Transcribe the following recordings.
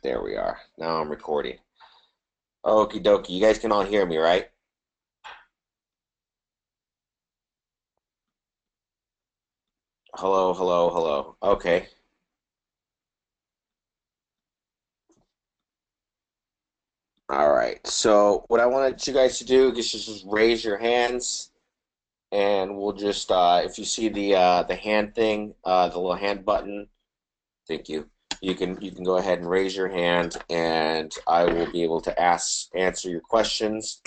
there we are. Now I'm recording. Okie dokie. You guys can all hear me, right? Hello, hello, hello. Okay. All right. So what I wanted you guys to do is just raise your hands, and we'll just if you see the hand thing, the little hand button. Thank you. You can go ahead and raise your hand, and I will be able to answer your questions.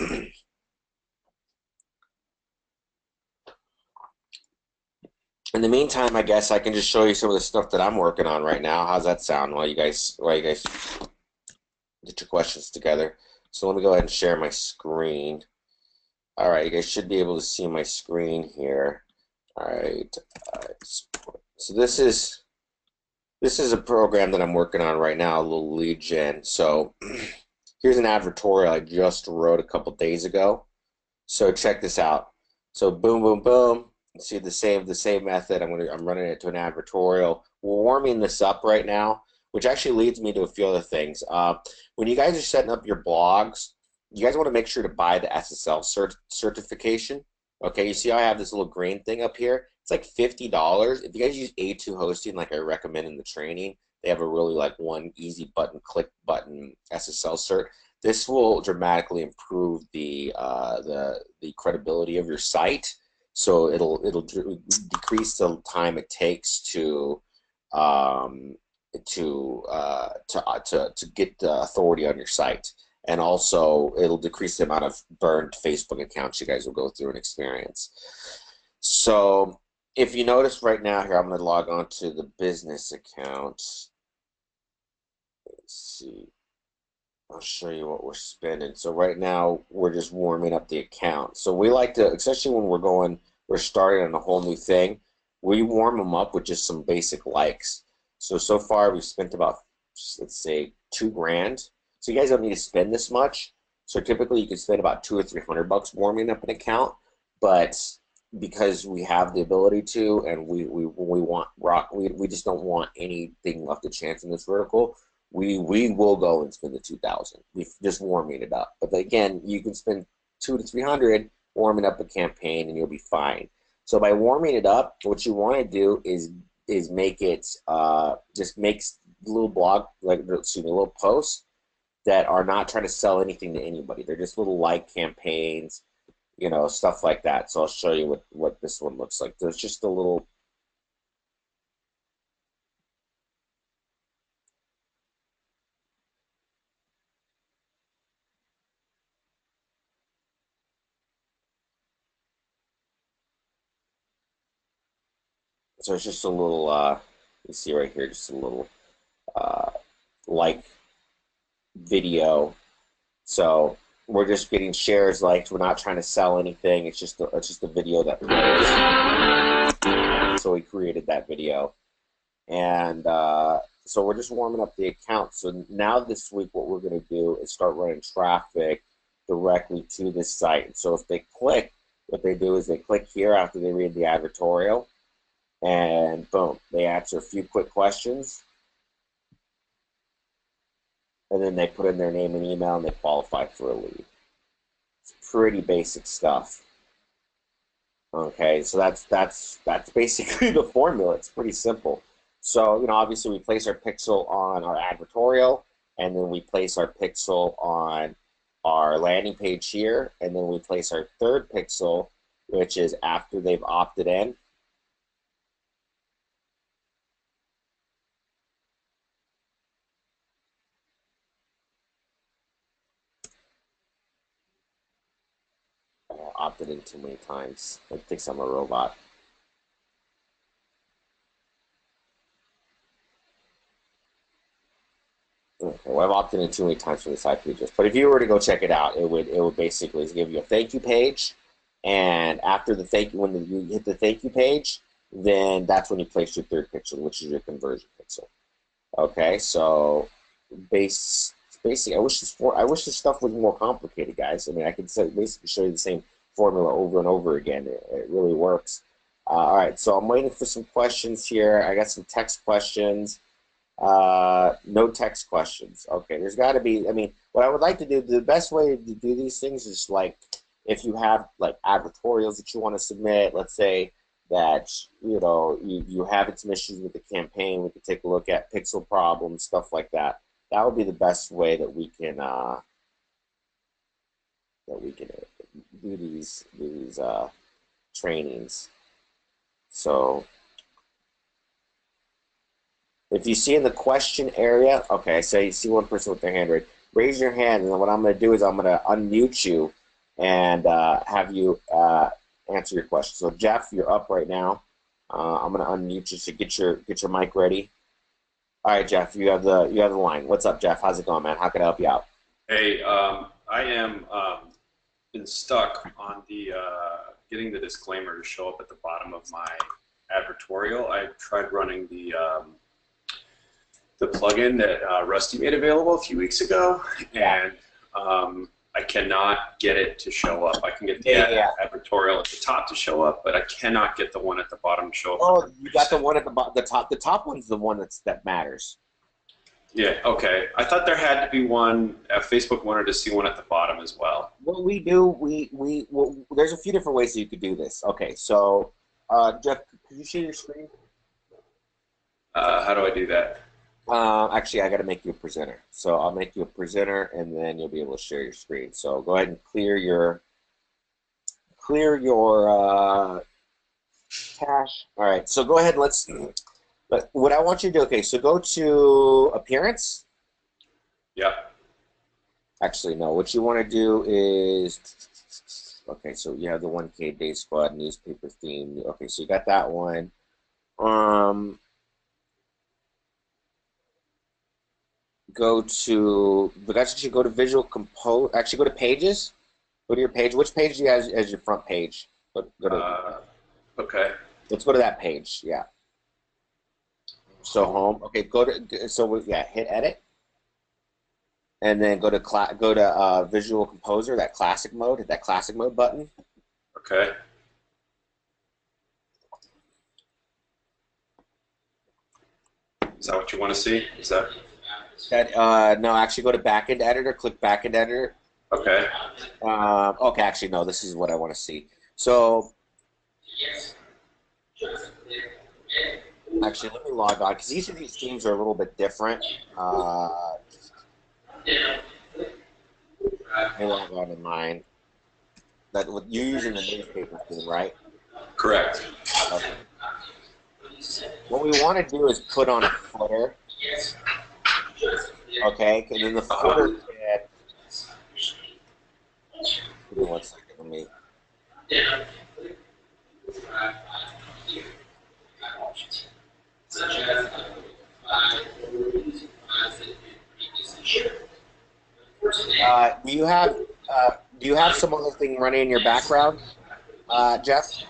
In the meantime, I guess I can just show you some of the stuff that I'm working on right now. How's that sound while you guys get your questions together? So let me go ahead and share my screen. All right, you guys should be able to see my screen here. All right. So this is a program that I'm working on right now, a little lead gen. So here's an advertorial I just wrote a couple days ago. So check this out. So boom, boom, boom. See the same method. I'm running it to an advertorial. We're warming this up right now, which actually leads me to a few other things. When you guys are setting up your blogs, you guys want to make sure to buy the SSL certification. Okay, you see how I have this little green thing up here? It's like $50. If you guys use A2 hosting, like I recommend in the training, they have a really like one easy button, click button SSL cert. This will dramatically improve the credibility of your site. So it'll decrease the time it takes um, to get the authority on your site, and also it'll decrease the amount of burned Facebook accounts you guys will go through and experience. So if you notice right now here, I'm going to log on to the business account. Let's see. I'll show you what we're spending. So right now we're just warming up the account. So we like to, especially when we're starting on a whole new thing, we warm them up with just some basic likes. So far we've spent about, let's say, 2 grand. So you guys don't need to spend this much. So typically you can spend about 200 or 300 bucks warming up an account, but because we have the ability to, and we want rock, we just don't want anything left to chance in this vertical. We will go and spend the 2,000. We just warming it up. But again, you can spend 200 to 300 warming up a campaign, and you'll be fine. So by warming it up, what you want to do is make it just makes little blog, like, excuse me, little posts that are not trying to sell anything to anybody. They're just little like campaigns, stuff like that. So I'll show you what this one looks like. There's just a little. So it's just a little. You see right here, just a little uh, like video. So we're just getting shares, likes. We're not trying to sell anything. It's just a video that plays. So we created that video, and so we're just warming up the account. So now this week, what we're going to do is start running traffic directly to this site. So if they click, what they do is they click here after they read the advertorial, and boom, they answer a few quick questions, and then they put in their name and email, and they qualify for a lead. It's pretty basic stuff. Okay, so that's basically the formula. It's pretty simple. So, obviously we place our pixel on our advertorial, and then we place our pixel on our landing page here, and then we place our third pixel, which is after they've opted in. Opted in too many times. It thinks I'm a robot. Okay, well, I've opted in too many times for the side pages. But if you were to go check it out, it would basically give you a thank you page, and after the thank you, when you hit the thank you page, then that's when you place your third pixel, which is your conversion pixel. Okay, so base basically, I wish this stuff was more complicated, guys. I mean, I could basically show you the same formula over and over again. It really works. All right, so I'm waiting for some questions here. I got some text questions. No text questions. Okay, there's got to be. I mean, what I would like to do, the best way to do these things is like if you have like advertorials that you want to submit. Let's say that you having some issues with the campaign. We could take a look at pixel problems, stuff like that. That would be the best way that we can do these trainings. So if you see in the question area, okay, so you see one person with their hand raised, raise your hand, and then what I'm going to do is I'm going to unmute you and have you answer your question. So Jeff, you're up right now. I'm going to unmute you, so get your mic ready. All right, Jeff, you have the line. What's up, Jeff? How's it going, man? How can I help you out? Hey, I am been stuck on the getting the disclaimer to show up at the bottom of my advertorial. I tried running the plugin that Rusty made available a few weeks ago, and I cannot get it to show up. I can get the advertorial at the top to show up, but I cannot get the one at the bottom to show up. Oh, you got the one at the top. The top one's the one that matters. Yeah, okay. I thought there had to be one. Facebook wanted to see one at the bottom as well. What we do, there's a few different ways that you could do this. Okay, so Jeff, could you share your screen? How do I do that? Actually, I got to make you a presenter. So I'll make you a presenter, and then you'll be able to share your screen. So go ahead and clear your cache. All right. So go ahead. But what I want you to do. Okay. So go to appearance. Yeah. Actually, no. What you want to do is okay. So you have the 1K Day Squad newspaper theme. Okay. So you got that one. Go to Visual Compose. Actually, go to Pages. Go to your page. Which page do you have as your front page? Okay. Let's go to that page. Yeah. So home. Okay. Hit edit, and then go to Visual Composer. That classic mode. Hit that classic mode button. Okay. Is that what you want to see? Is that? No, actually go to Backend Editor, click Backend Editor. Okay. Okay, actually, no, this is what I want to see. So, actually, let me log on, because each of these themes are a little bit different. Let me log on to mine. You're using the newspaper theme, right? Correct. Okay. What we want to do is put on a footer. Okay, and then the footer give me 1 second, let me. Do you have some other thing running in your background, Jeff?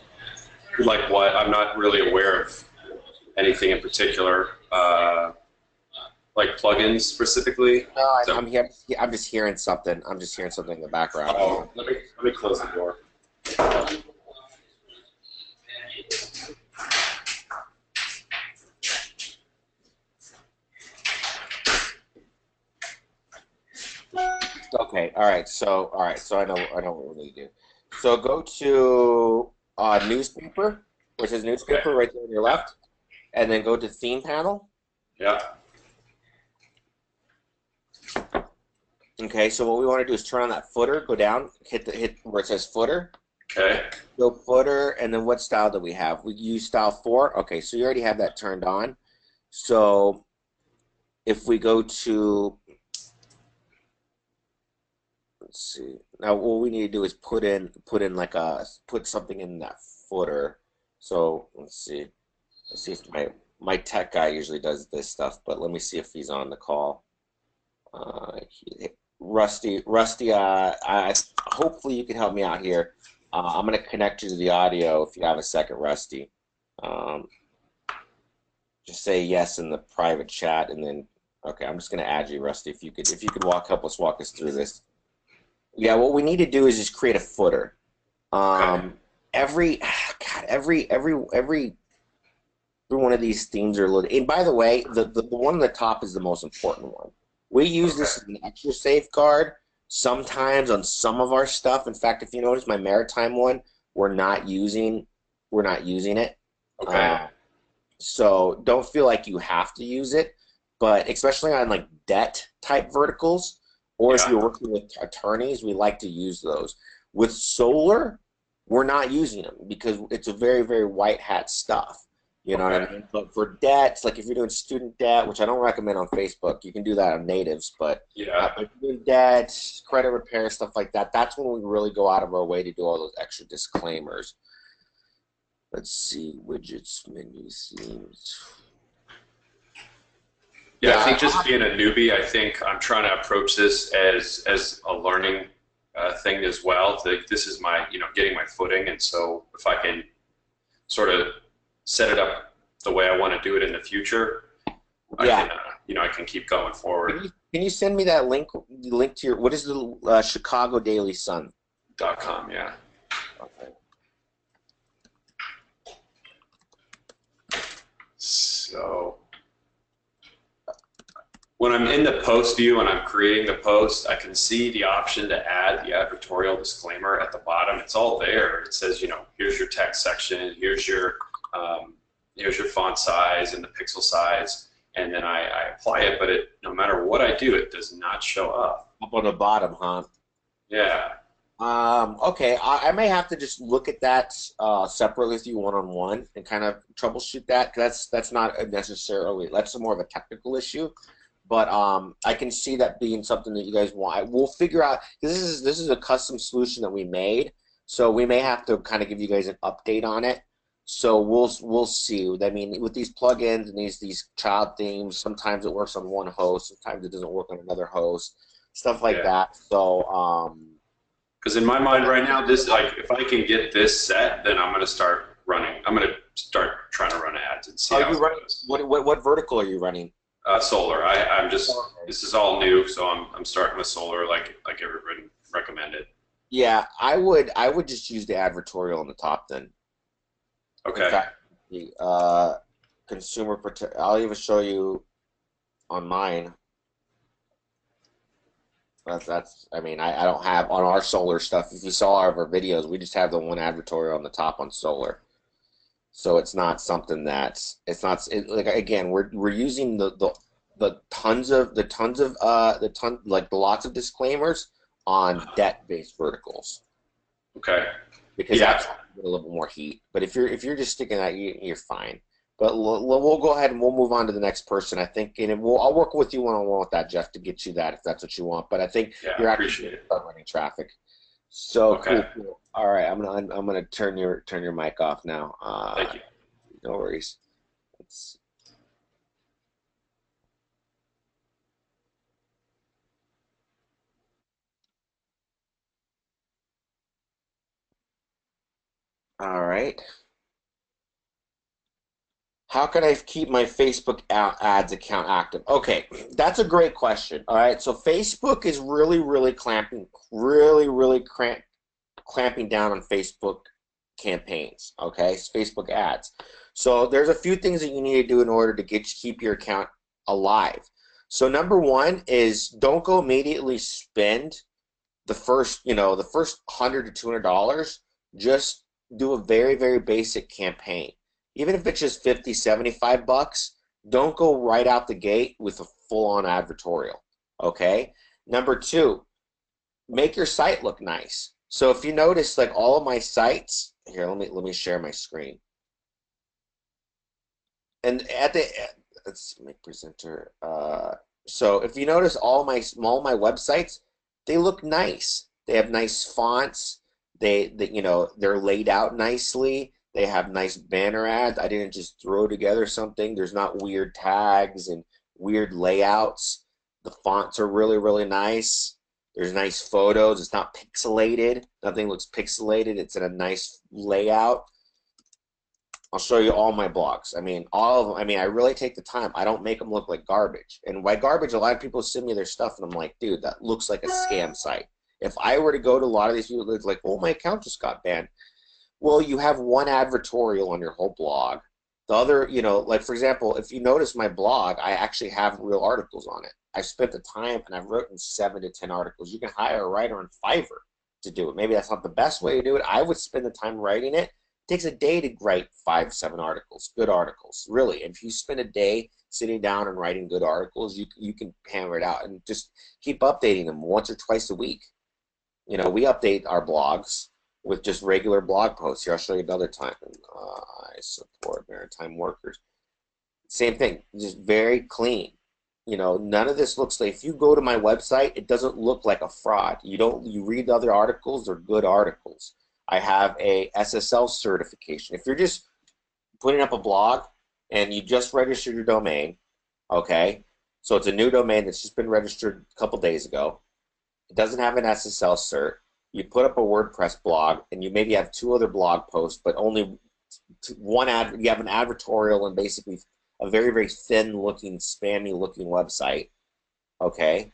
Like what? I'm not really aware of anything in particular. Like plugins specifically? No, I'm here. I'm just hearing something. I'm just hearing something in the background. Oh, let me close the door. Okay. All right. So I know what we need to do. So go to newspaper, which is newspaper right there on your left, and then go to theme panel. Yeah. Okay, so what we want to do is turn on that footer, go down, hit where it says footer. Okay. Go footer, and then what style do we have? We use style 4. Okay, so you already have that turned on. So if we go to, let's see. Now what we need to do is put something in that footer. So let's see. Let's see if my tech guy usually does this stuff, but let me see if he's on the call. Rusty, hopefully you can help me out here. I'm going to connect you to the audio if you have a second, Rusty. Just say yes in the private chat, and then okay, I'm just going to add you, Rusty. If you could help us walk us through this. Yeah, what we need to do is just create a footer. Every every one of these themes are loaded. And by the way, the one on the top is the most important one. We use this as an extra safeguard sometimes on some of our stuff. In fact, if you notice my maritime one, we're not using it. Okay. So don't feel like you have to use it, but especially on like debt type verticals, or if you're Yeah. working with attorneys, we like to use those. With solar, we're not using them because it's a very, very white hat stuff. You know what I Okay. mean? But for debts, like if you're doing student debt, which I don't recommend on Facebook, you can do that on natives, but Yeah. if you're doing debt, credit repair, stuff like that, that's when we really go out of our way to do all those extra disclaimers. Let's see, widgets, menu themes. Yeah, I Yeah, think just being a newbie, I think I'm trying to approach this as a learning thing as well. This is my, getting my footing, and so if I can sort of set it up the way I want to do it in the future, I yeah. can, I can keep going forward. Can you send me that link to your, what is the Chicago Daily Sun? .com, yeah. Okay. So when I'm in the post view and I'm creating the post, I can see the option to add the advertorial disclaimer at the bottom. It's all there. It says, here's your text section, here's your font size and the pixel size, and then I apply it. But no matter what I do, it does not show up. Up on the bottom, huh? Yeah. Okay, I may have to just look at that separately with you one-on-one and kind of troubleshoot that, because that's not necessarily, that's more of a technical issue. But I can see that being something that you guys want. We'll figure out, because this is a custom solution that we made, so we may have to kind of give you guys an update on it. So we'll see. I mean, with these plugins and these child themes, sometimes it works on one host, sometimes it doesn't work on another host, stuff like that. So because in my mind right now, this, like, if I can get this set, then I'm going to start running. I'm going to start trying to run ads and see how it goes. What vertical are you running? Solar. I'm just, this is all new, so I'm starting with solar, like everybody recommended. Yeah, I would just use the advertorial on the top then. Okay. In fact, the consumer protect. I'll even show you on mine. That's. I mean, I don't have on our solar stuff. If you saw our videos, we just have the one advertorial on the top on solar. So it's not something that's. It's not like, again, we're using the lots of disclaimers on debt-based verticals. Okay. Because that's a little bit more heat. But if you're just sticking that, you're fine. But we'll go ahead and we'll move on to the next person. I think, and I'll work with you one-on-one with that, Jeff, to get you that if that's what you want. But I think you're actually running traffic. So cool. All right, I'm gonna turn your mic off now. Thank you. No worries. All right. How can I keep my Facebook ads account active? Okay, that's a great question. All right, so Facebook is really clamping down on Facebook campaigns. Okay, it's Facebook ads. So there's a few things that you need to do in order to keep your account alive. So number one is don't go immediately spend the first $100 to $200. Just do a very basic campaign. Even if it's just 50, 75 bucks, don't go right out the gate with a full-on advertorial, okay? Number two, make your site look nice. So if you notice, like all of my sites, here, let me share my screen. And let's make presenter. So if you notice, all my websites, they look nice. They have nice fonts. They're laid out nicely. They have nice banner ads. I didn't just throw together something. There's not weird tags and weird layouts. The fonts are really nice. There's nice photos. It's not pixelated. Nothing looks pixelated. It's in a nice layout. I'll show you all my blogs. I mean, all of them. I mean, I really take the time. I don't make them look like garbage. And by garbage, a lot of people send me their stuff, and I'm like, dude, that looks like a scam site. If I were to go to a lot of these people, it's like, oh, my account just got banned. Well, you have one advertorial on your whole blog. The other, you know, like for example, if you notice my blog, I actually have real articles on it. I spent the time and I've written 7 to 10 articles. You can hire a writer on Fiverr to do it. Maybe that's not the best way to do it. I would spend the time writing it. It takes a day to write 5, 7 articles, good articles, really. And if you spend a day sitting down and writing good articles, you can hammer it out and just keep updating them once or twice a week. You know, we update our blogs with just regular blog posts. Here, I'll show you another time. I support maritime workers. Same thing, just very clean. You know, none of this looks like, if you go to my website, it doesn't look like a fraud. You read the other articles, they're good articles. I have a SSL certification. If you're just putting up a blog and you just registered your domain, okay, so it's a new domain that's just been registered a couple days ago. It doesn't have an SSL cert. You put up a WordPress blog and you maybe have 2 other blog posts, but only one ad. You have an advertorial and basically a very, very thin-looking, spammy-looking website. Okay,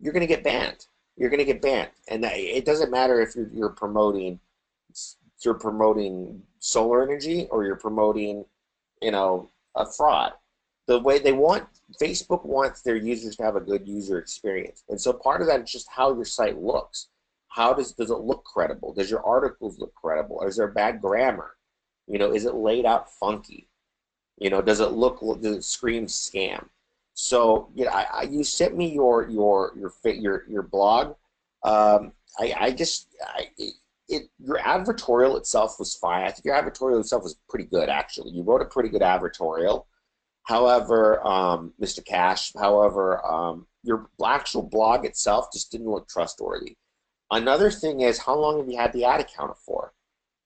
you're going to get banned. You're going to get banned, and it doesn't matter if you're promoting solar energy or you're promoting, you know, a fraud. The way Facebook wants their users to have a good user experience, and so part of that is just how your site looks. How does it look credible? Does your articles look credible? Or is there bad grammar? You know, is it laid out funky? You know, does it scream scam? So, you know, you sent me your blog. Your advertorial itself was fine. I think your advertorial itself was pretty good, actually. You wrote a pretty good advertorial. However, Mr. Cash, your actual blog itself just didn't look trustworthy. Another thing is, how long have you had the ad account for?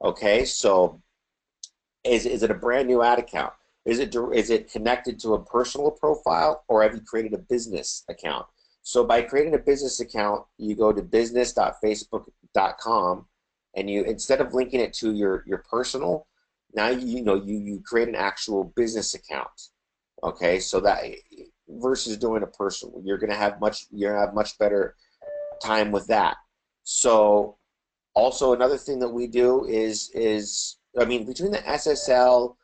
Okay, so is it a brand new ad account? Is it connected to a personal profile, or have you created a business account? So by creating a business account, you go to business.facebook.com, and instead of linking it to your personal, now you create an actual business account. Okay, so that versus doing a personal, you're gonna have much better time with that. So also another thing that we do is between the SSL,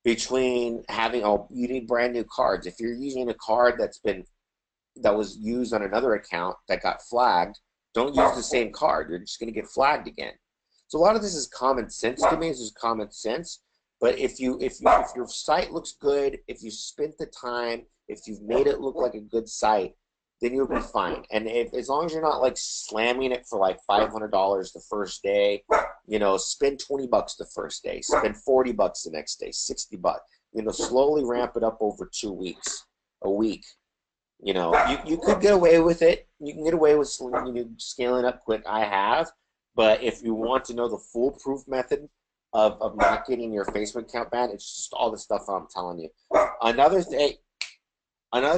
between having you need brand new cards. If you're using a card that was used on another account that got flagged, don't use the same card. You're just going to get flagged again. So a lot of this is common sense to me. This is common sense. But if your site looks good, if you spent the time, if you've made it look like a good site, then you'll be fine. And as long as you're not like slamming it for like $500 the first day, you know, spend $20 the first day, spend $40 the next day, $60. You know, slowly ramp it up over 2 weeks, a week. You know, you could get away with it. You can get away with scaling up quick. I have, but if you want to know the foolproof method of not getting your Facebook account banned, it's just all the stuff I'm telling you. Another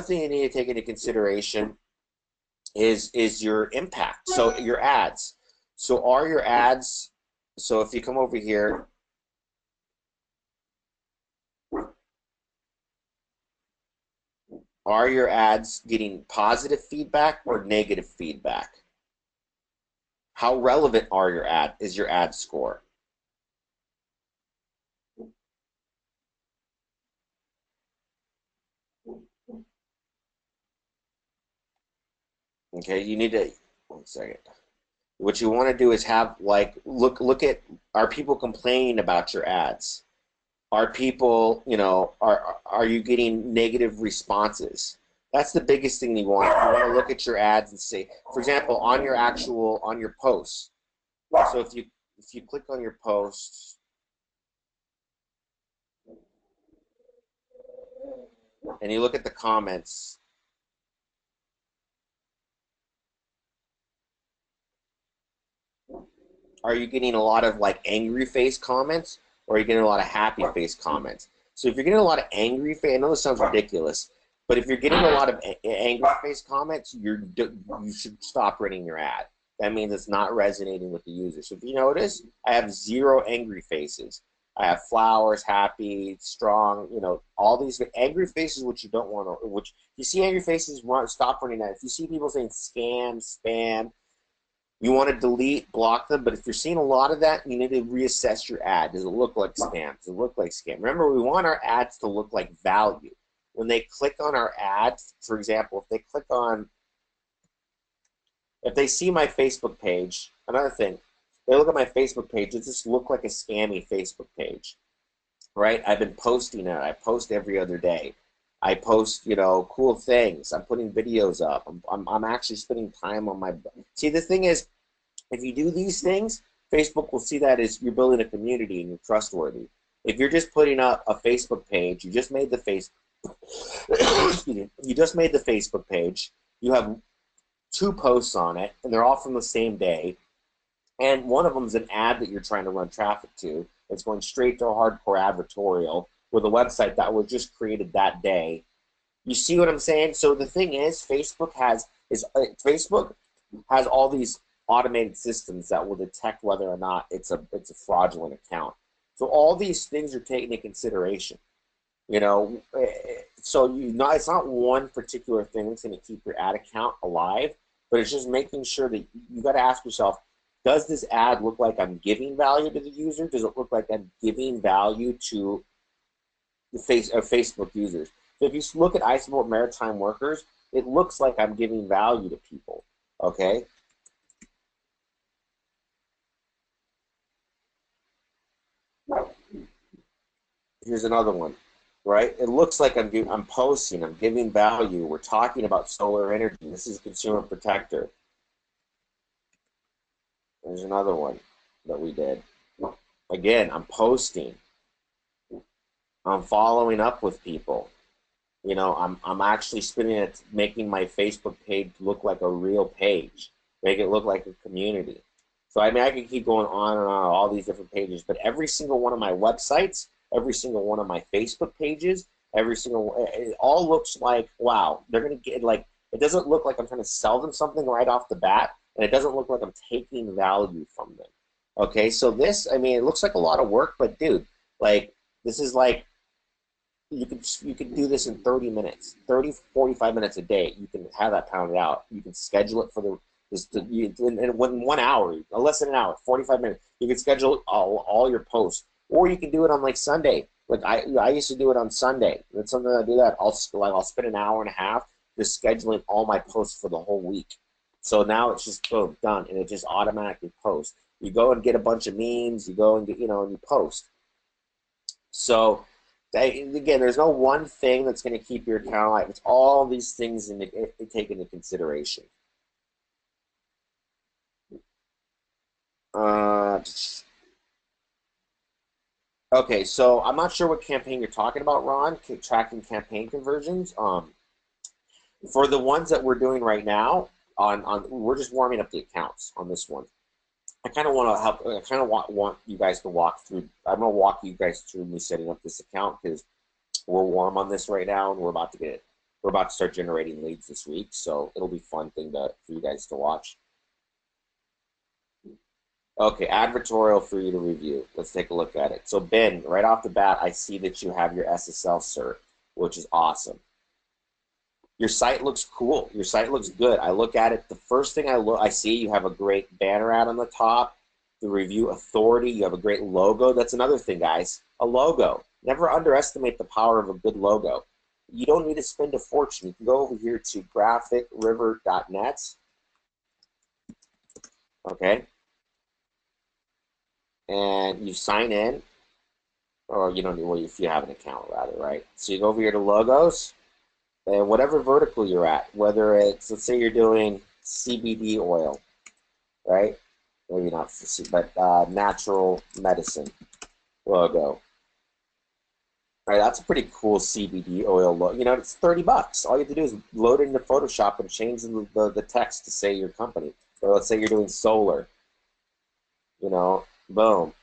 thing you need to take into consideration is your impact. So your ads. So are your ads? So if you come over here, are your ads getting positive feedback or negative feedback? How relevant is your ad score? Okay, you need to, 1 second. What you want to do is have look at, are people complaining about your ads? Are people, you know, are you getting negative responses? That's the biggest thing you want. You want to look at your ads and say, for example, on your posts. So if you click on your posts and you look at the comments, are you getting a lot of like angry face comments, or are you getting a lot of happy face comments? So if you're getting a lot of angry face, I know this sounds ridiculous, but if you're getting a lot of angry face comments, you should stop running your ad. That means it's not resonating with the user. So if you notice, I have 0 angry faces. I have flowers, happy, strong, you know, all these angry faces, which you don't want to, which you see angry faces, stop running that. If you see people saying scam, spam, You want to delete, block them, but if you're seeing a lot of that, you need to reassess your ad. Does it look like spam? Does it look like scam? Remember, we want our ads to look like value. When they click on our ads, for example, if they click on, if they see my Facebook page, another thing, they look at my Facebook page, it just look like a scammy Facebook page, right? I've been posting it. I post every other day. I post, you know, cool things. I'm putting videos up. I'm actually spending time on my. See, the thing is, if you do these things, Facebook will see that as you're building a community and you're trustworthy. If you're just putting up a Facebook page, you just made the you just made the Facebook page. You have 2 posts on it, and they're all from the same day. And one of them is an ad that you're trying to run traffic to. It's going straight to a hardcore advertorial with a website that was just created that day. You see what I'm saying? So the thing is, Facebook has all these automated systems that will detect whether or not it's a fraudulent account. So all these things are taken into consideration. You know, so it's not one particular thing that's going to keep your ad account alive, but it's just making sure that you got to ask yourself, does this ad look like I'm giving value to the user? Does it look like I'm giving value to the Facebook users? So if you look at I Support Maritime Workers, it looks like I'm giving value to people, okay? Here's another one, right? It looks like I'm posting, I'm giving value. We're talking about solar energy. This is Consumer Protector. There's another one that we did. Again, I'm posting. I'm following up with people. You know, I'm actually spending it, making my Facebook page look like a real page, make it look like a community. So I mean, I could keep going on and on all these different pages, but every single one of my websites, every single one of my Facebook pages, every single, it all looks like, wow, they're gonna get, like, it doesn't look like I'm trying to sell them something right off the bat, and it doesn't look like I'm taking value from them. Okay, so this, I mean, it looks like a lot of work, but dude, like, this is like, you can do this in 30 minutes, 30, 45 minutes a day. You can have that pounded out. You can schedule it for in 1 hour, less than an hour, 45 minutes. You can schedule all your posts, or you can do it on like Sunday. Like I used to do it on Sunday. That's something I do that. I'll spend an hour and a half just scheduling all my posts for the whole week. So now it's just boom, done, and it just automatically posts. You go and get a bunch of memes. You go and get, and you post. So again, there's no one thing that's going to keep your account alive. It's all these things take into consideration. Okay, so I'm not sure what campaign you're talking about, Ron. Tracking campaign conversions. For the ones that we're doing right now, we're just warming up the accounts on this one. I kind of want to help. I kind of want you guys to walk through. I'm gonna walk you guys through me setting up this account because we're warm on this right now, and we're about to start generating leads this week. So it'll be a fun thing for you guys to watch. Okay, advertorial for you to review. Let's take a look at it. So Ben, right off the bat, I see that you have your SSL cert, which is awesome. Your site looks cool. Your site looks good. I look at it. The first thing I see, you have a great banner ad on the top. The review authority. You have a great logo. That's another thing, guys. A logo. Never underestimate the power of a good logo. You don't need to spend a fortune. You can go over here to graphicriver.net. Okay. And you sign in, or you don't need, well, if you have an account, rather, right? So you go over here to logos. And whatever vertical you're at, whether it's, let's say you're doing CBD oil, right? Maybe not, but natural medicine logo. All right, that's a pretty cool CBD oil logo. You know, it's $30. All you have to do is load it into Photoshop and change the text to say your company. Or let's say you're doing solar. You know, boom.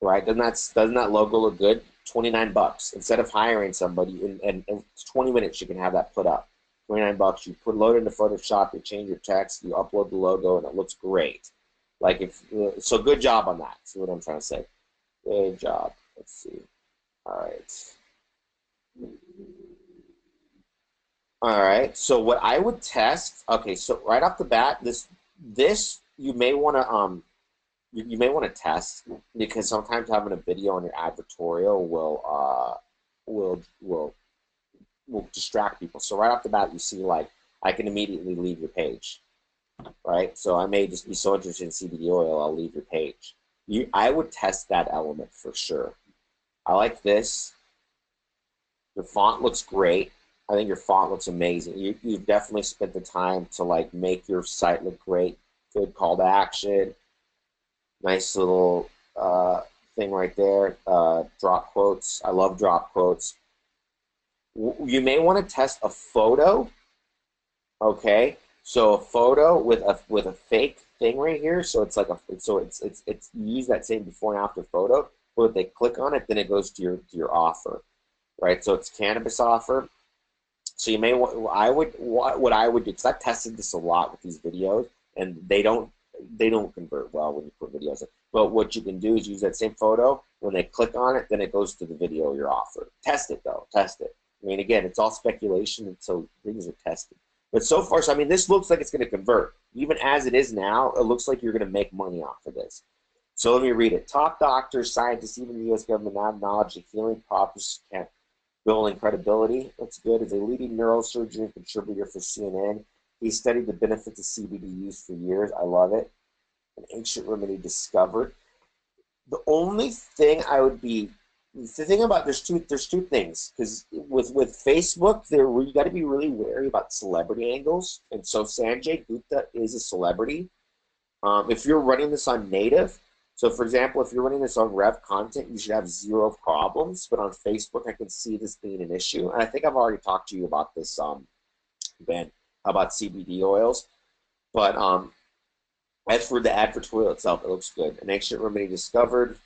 Right? Doesn't that logo look good? $29. Instead of hiring somebody in 20 minutes, you can have that put up. $29. You load it into Photoshop, you change your text, you upload the logo, and it looks great. Like so, good job on that. See what I'm trying to say? Good job. Let's see. All right. All right. So what I would test. Okay. So right off the bat, this you may want to you may want to test, because sometimes having a video on your advertorial will will distract people. So right off the bat, you see like I can immediately leave your page, right? So I may just be so interested in CBD oil, I'll leave your page. I would test that element for sure. I like this. Your font looks great. I think your font looks amazing. You've definitely spent the time to like make your site look great. Good call to action. Nice little thing right there. Drop quotes. I love drop quotes. You may want to test a photo. Okay, so a photo with a fake thing right here. So it's like it's you use that same before and after photo. But if they click on it, then it goes to your offer, right? So it's cannabis offer. So you may what I would do, because I've tested this a lot with these videos, and they don't convert well when you put videos in. But what you can do is use that same photo. When they click on it, then it goes to the video you're offered. Test it though. Test it. I mean, again, it's all speculation until things are tested. But so far, so I mean, this looks like it's going to convert. Even as it is now, it looks like you're going to make money off of this. So let me read it. Top doctors, scientists, even the U.S. government have knowledge that healing properties can building credibility. That's good. As a leading neurosurgeon contributor for CNN, he studied the benefits of CBD use for years. I love it. An ancient remedy discovered. The only thing I would be the thing about there's two things, because with Facebook you got to be really wary about celebrity angles, and so Sanjay Gupta is a celebrity. If you're running this on native, so for example, if you're running this on Rev content, you should have zero problems. But on Facebook, I can see this being an issue, and I think I've already talked to you about this, Ben, about CBD oils. But as for the advertorial itself, it looks good. An ancient remedy discovered.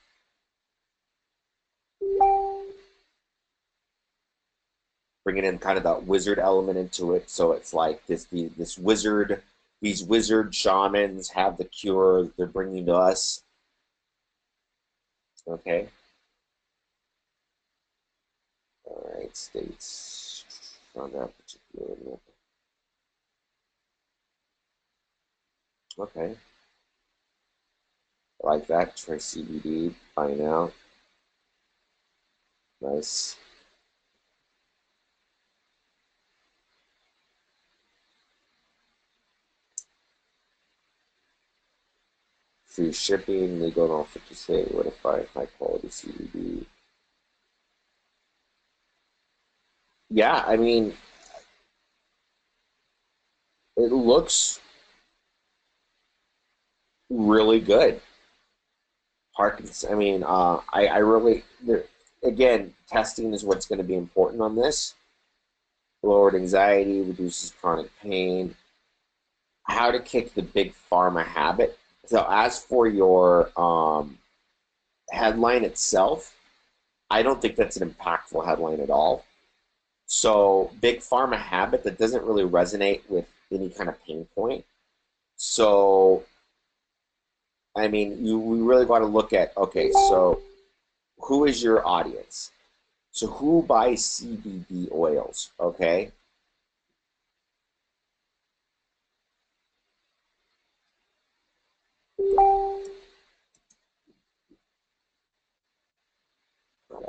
Bringing in kind of that wizard element into it, so it's like this wizard, these wizard shamans have the cure they're bringing to us. Okay. All right, states on that particular. Okay. I like that. Try CBD. Find out. Nice. Free shipping, legal in all 50 states, verified high quality CBD. Yeah, I mean, it looks really good. Parkinson, I mean, I really, again, testing is what's going to be important on this. Lowered anxiety, reduces chronic pain. How to kick the big pharma habit. So as for your headline itself, I don't think that's an impactful headline at all. So big pharma habit, that doesn't really resonate with any kind of pain point. So I mean, we really want to look at, okay, so who is your audience? So who buys CBD oils? Okay.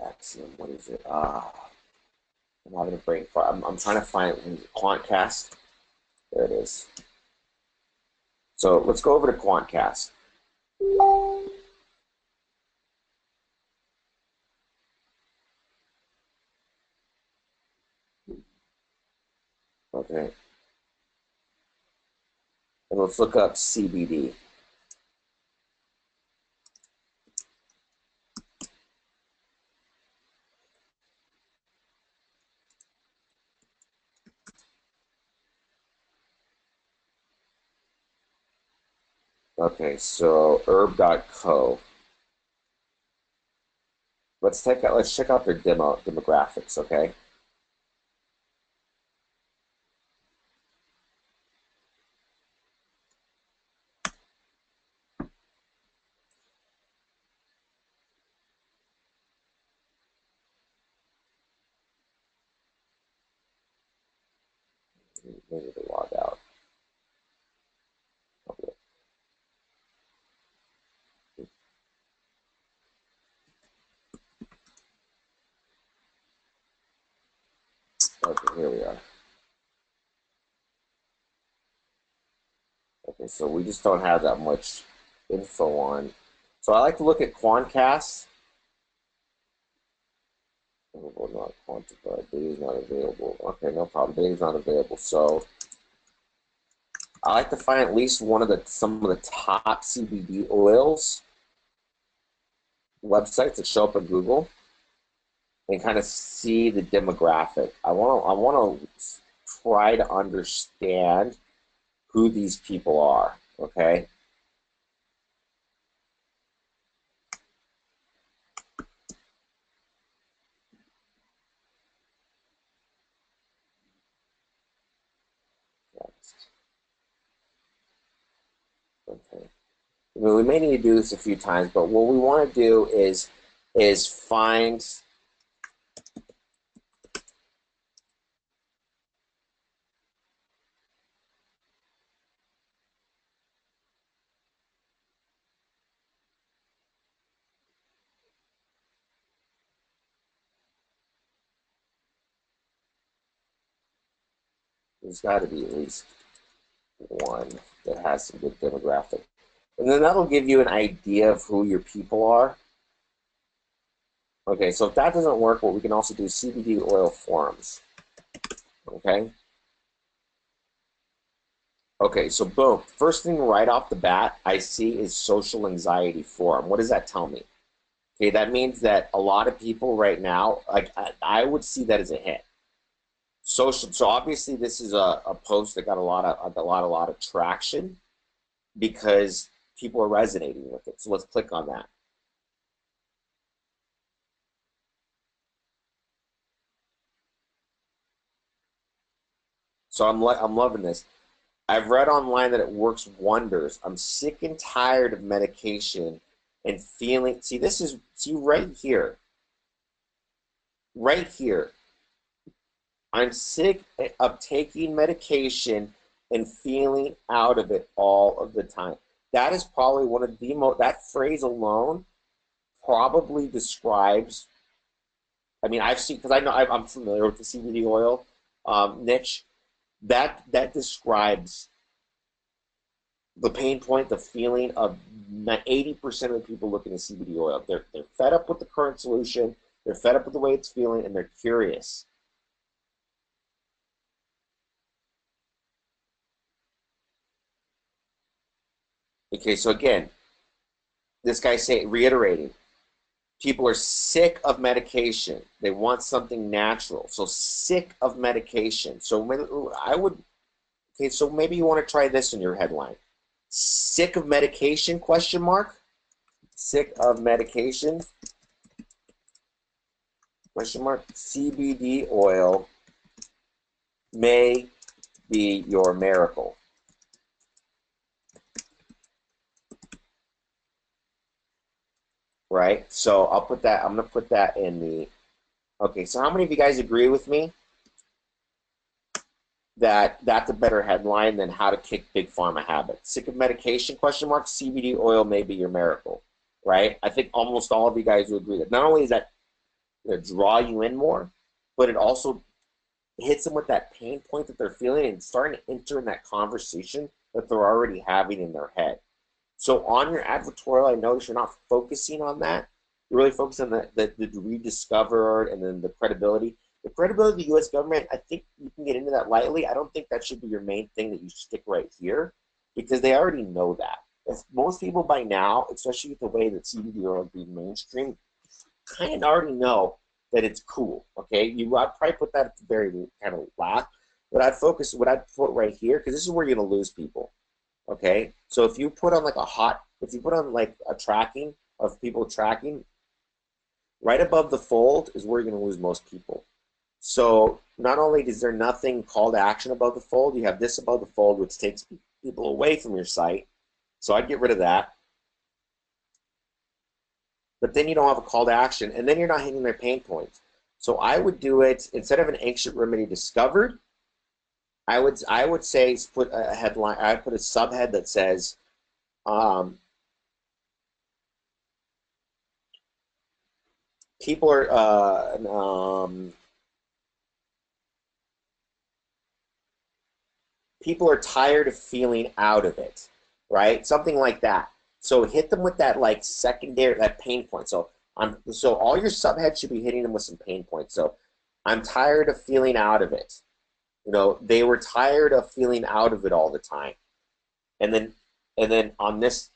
Axiom, what is it? I'm having a brain fart. I'm trying to find Quantcast. There it is. So let's go over to Quantcast. Okay. And let's look up CBD. Okay, so herb.co. Let's check out their demographics, okay? Maybe to log out. Okay, so we just don't have that much info on. So I like to look at Quantcast. Well, not quantified. Data is not available. Okay, no problem. Data is not available. So I like to find at least some of the top CBD oils websites that show up in Google and kind of see the demographic. I want to try to understand who these people are. Okay. Okay. I mean, we may need to do this a few times, but what we want to do is find. There's got to be at least one that has some good demographic, and then that'll give you an idea of who your people are. Okay, so if that doesn't work, what we can also do is CBD oil forums. Okay. Okay, so boom. First thing right off the bat I see is social anxiety forum. What does that tell me? Okay, that means that a lot of people right now, like I would see that as a hit. Social. So obviously this is a post that got a lot of traction because people are resonating with it. So let's click on that. So I'm loving this. I've read online that it works wonders. I'm sick and tired of medication and feeling. See right here. I'm sick of taking medication and feeling out of it all of the time. That is probably one of the most, that phrase alone probably describes, I mean, I've seen, because I know I'm familiar with the CBD oil niche, that describes the pain point, the feeling of 80% of the people looking at CBD oil. They're fed up with the current solution, they're fed up with the way it's feeling, and they're curious. Okay, so again, this guy reiterating, people are sick of medication. They want something natural. So sick of medication. So I would, okay, so maybe you want to try this in your headline. Sick of medication, question mark? Sick of medication, question mark? CBD oil may be your miracle. Right? So I'll put that, I'm going to put that in the, okay, so how many of you guys agree with me that that's a better headline than how to kick big pharma habits? Sick of medication, question mark? CBD oil may be your miracle, right? I think almost all of you guys will agree that not only is that going to draw you in more, but it also hits them with that pain point that they're feeling and starting to enter in that conversation that they're already having in their head. So on your advertorial, I notice you're not focusing on that. You're really focusing on the rediscovered and then the credibility. The credibility of the U.S. government, I think you can get into that lightly. I don't think that should be your main thing that you stick right here because they already know that. If most people by now, especially with the way that CBD oil is being mainstream, kind of already know that it's cool. Okay, I'd probably put that at the very kind of last, but what I'd put right here because this is where you're gonna lose people. Okay, so if you put on if you put on like a tracking of people tracking, right above the fold is where you're gonna lose most people. So not only is there nothing call to action above the fold, you have this above the fold, which takes people away from your site. So I'd get rid of that. But then you don't have a call to action, and then you're not hitting their pain points. So I would do it instead of an ancient remedy discovered. I would say put a headline. I put a subhead that says, um, people are people are tired of feeling out of it, right? Something like that. So hit them with that like secondary, that pain point. So all your subheads should be hitting them with some pain points. So I'm tired of feeling out of it. You know, they were tired of feeling out of it all the time. And then on this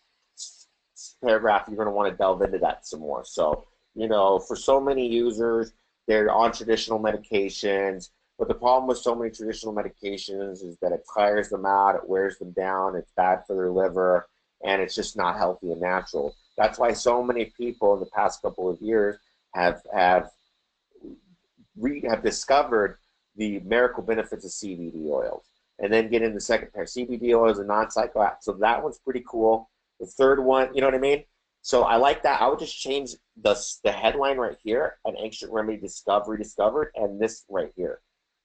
paragraph, you're going to want to delve into that some more. So, you know, for so many users, they're on traditional medications, but the problem with so many traditional medications is that it tires them out, it wears them down, it's bad for their liver, and it's just not healthy and natural. That's why so many people in the past couple of years have discovered the miracle benefits of CBD oils. And then get in the second pair. CBD oil is a non-psychoactive, so that one's pretty cool. The third one, you know what I mean? So I like that. I would just change the headline right here, an ancient remedy discovered, and this right here,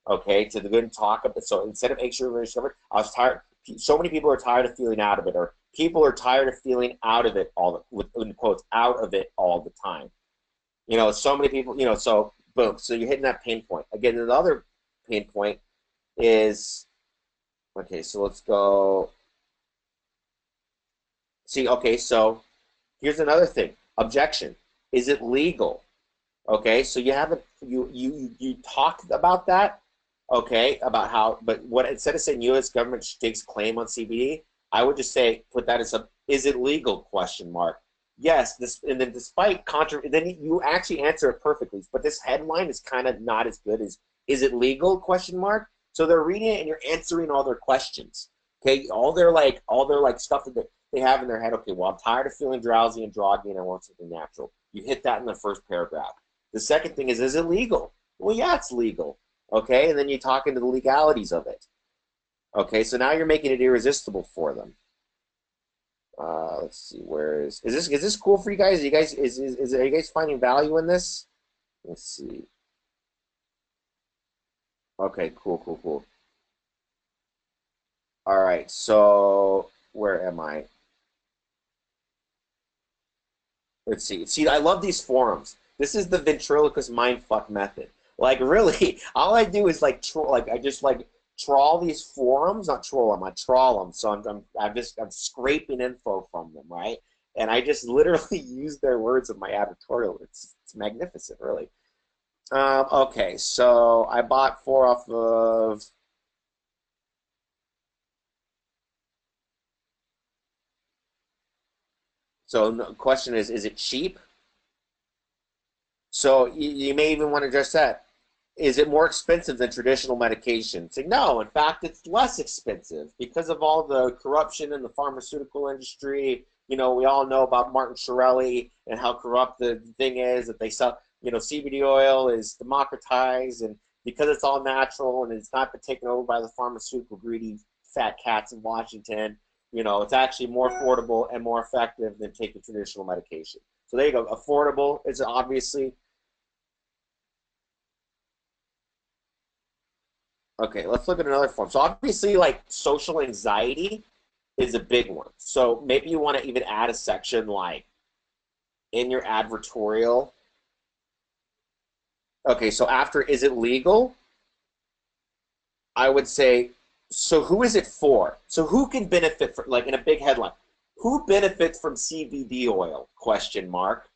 okay, to the good and talk of it. So instead of ancient remedy discovered, I was tired. So many people are tired of feeling out of it, or people are tired of feeling out of it in quotes, out of it all the time. You know, so many people, you know, so boom. So you're hitting that pain point. Again, the other pain point is, okay, so let's go. See, okay, so here's another thing. Objection. Is it legal? Okay, so you haven't you talked about that, okay, about how, but what instead of saying U.S. government stakes claim on CBD, I would just say put that as a is it legal question mark. Yes, this and then despite then you actually answer it perfectly, but this headline is kind of not as good as is it legal question mark. So they're reading it and you're answering all their questions. Okay, all their stuff that they have in their head. Okay, well, I'm tired of feeling drowsy and groggy and I want something natural. You hit that in the first paragraph. The second thing is it legal? Well, yeah, it's legal. Okay, and then you talk into the legalities of it. Okay, so now you're making it irresistible for them. Let's see, where is this cool for you guys? Are you guys finding value in this? Let's see. Okay, cool. All right, so where am I? Let's see. See, I love these forums. This is the ventriloquist mindfuck method. Like, really, all I do is like troll. Like, I just like trawl these forums, not troll them. I trawl them. So I'm scraping info from them, right? And I just literally use their words in my advertorial. It's magnificent, really. Okay, so I bought 4 off of. So the question is it cheap? So you may even want to address that. Is it more expensive than traditional medication? Say no, in fact, it's less expensive because of all the corruption in the pharmaceutical industry. You know, we all know about Martin Shkreli and how corrupt the thing is that they sell. You know, CBD oil is democratized, and because it's all natural and it's not been taken over by the pharmaceutical greedy fat cats in Washington, you know, it's actually more affordable and more effective than taking traditional medication. So there you go. Affordable is obviously. Okay, let's look at another form. So obviously, like social anxiety is a big one. So maybe you want to even add a section like in your advertorial. Okay, so after is it legal? I would say, so who is it for? So who can benefit from, like in a big headline, who benefits from CBD oil? Question mark,